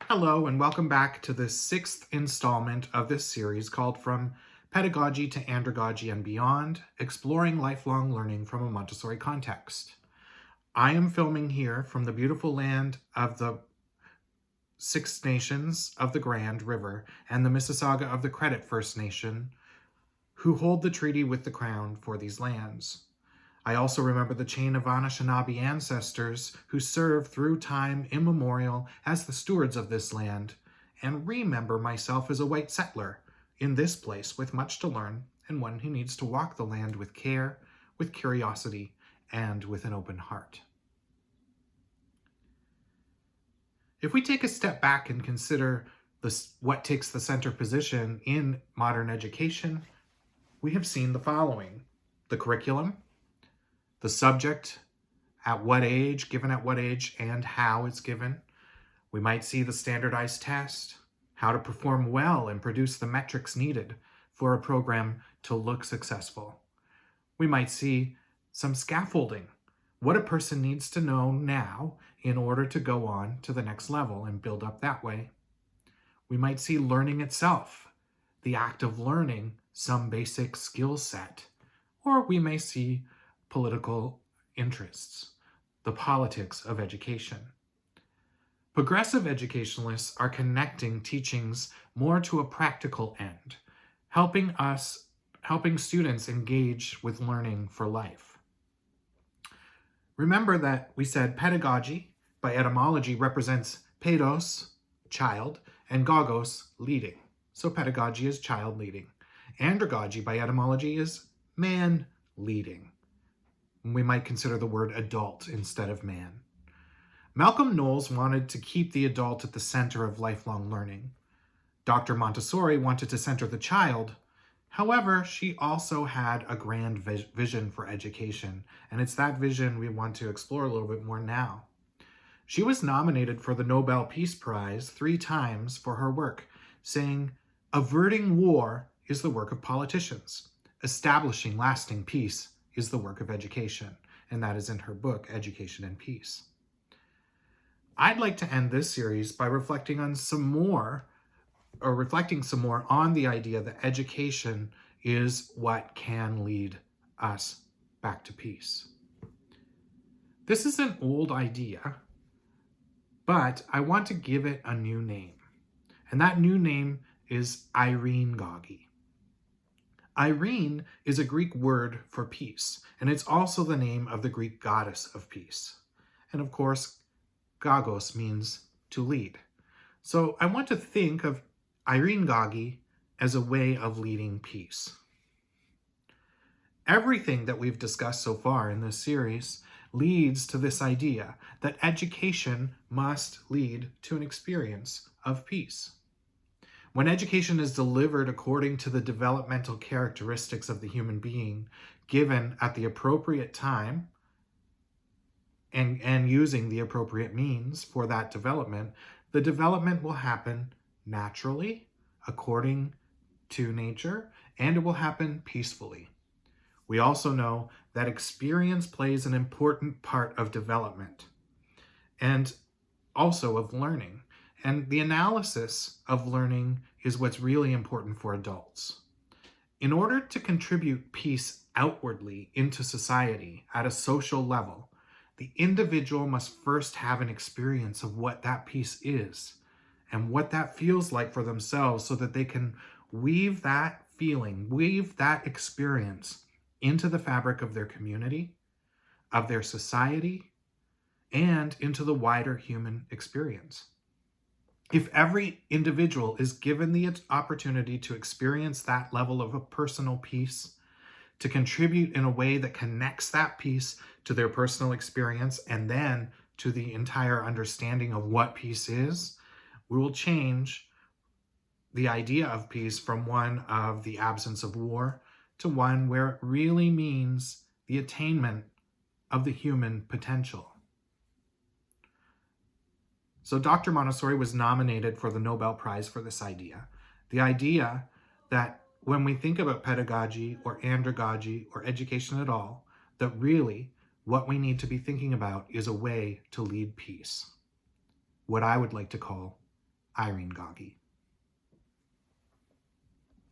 Hello, and welcome back to the sixth installment of this series called From Pedagogy to Andragogy and Beyond, Exploring Lifelong Learning from a Montessori Context. I am filming here from the beautiful land of the Six Nations of the Grand River and the Mississauga of the Credit First Nation, who hold the treaty with the Crown for these lands. I also remember the chain of Anishinaabe ancestors who served through time immemorial as the stewards of this land, and remember myself as a white settler in this place with much to learn and one who needs to walk the land with care, with curiosity, and with an open heart. If we take a step back and consider what takes the center position in modern education, we have seen the following: the curriculum, the subject, at what age, given at what age, and how it's given. We might see the standardized test, how to perform well and produce the metrics needed for a program to look successful. We might see some scaffolding, what a person needs to know now in order to go on to the next level and build up that way. We might see learning itself, the act of learning some basic skill set, or we may see political interests, the politics of education. Progressive educationalists are connecting teachings more to a practical end, helping students engage with learning for life. Remember that we said pedagogy, by etymology, represents pedos, child, and gogos, leading. So pedagogy is child leading. Andragogy, by etymology, is man leading. We might consider the word adult instead of man. Malcolm Knowles wanted to keep the adult at the center of lifelong learning. Dr. Montessori wanted to center the child. However, she also had a grand vision for education, and it's that vision we want to explore a little bit more now. She was nominated for the Nobel Peace Prize 3 times for her work, saying, "Averting war is the work of politicians. Establishing lasting peace is the work of education," and that is in her book, Education and Peace. I'd like to end this series by reflecting some more on the idea that education is what can lead us back to peace. This is an old idea, but I want to give it a new name, and that new name is Andragogy. Irene is a Greek word for peace, and it's also the name of the Greek goddess of peace. And of course, gogos means to lead. So I want to think of Andragogy as a way of leading peace. Everything that we've discussed so far in this series leads to this idea that education must lead to an experience of peace. When education is delivered according to the developmental characteristics of the human being, given at the appropriate time, and using the appropriate means for that development, the development will happen naturally, according to nature, and it will happen peacefully. We also know that experience plays an important part of development and also of learning. And the analysis of learning is what's really important for adults. In order to contribute peace outwardly into society at a social level, the individual must first have an experience of what that peace is and what that feels like for themselves so that they can weave that feeling, weave that experience into the fabric of their community, of their society, and into the wider human experience. If every individual is given the opportunity to experience that level of a personal peace, to contribute in a way that connects that peace to their personal experience and then to the entire understanding of what peace is, we will change the idea of peace from one of the absence of war to one where it really means the attainment of the human potential. So Dr. Montessori was nominated for the Nobel Prize for this idea. The idea that when we think about pedagogy or andragogy or education at all, that really what we need to be thinking about is a way to lead peace. What I would like to call Irene Goggy.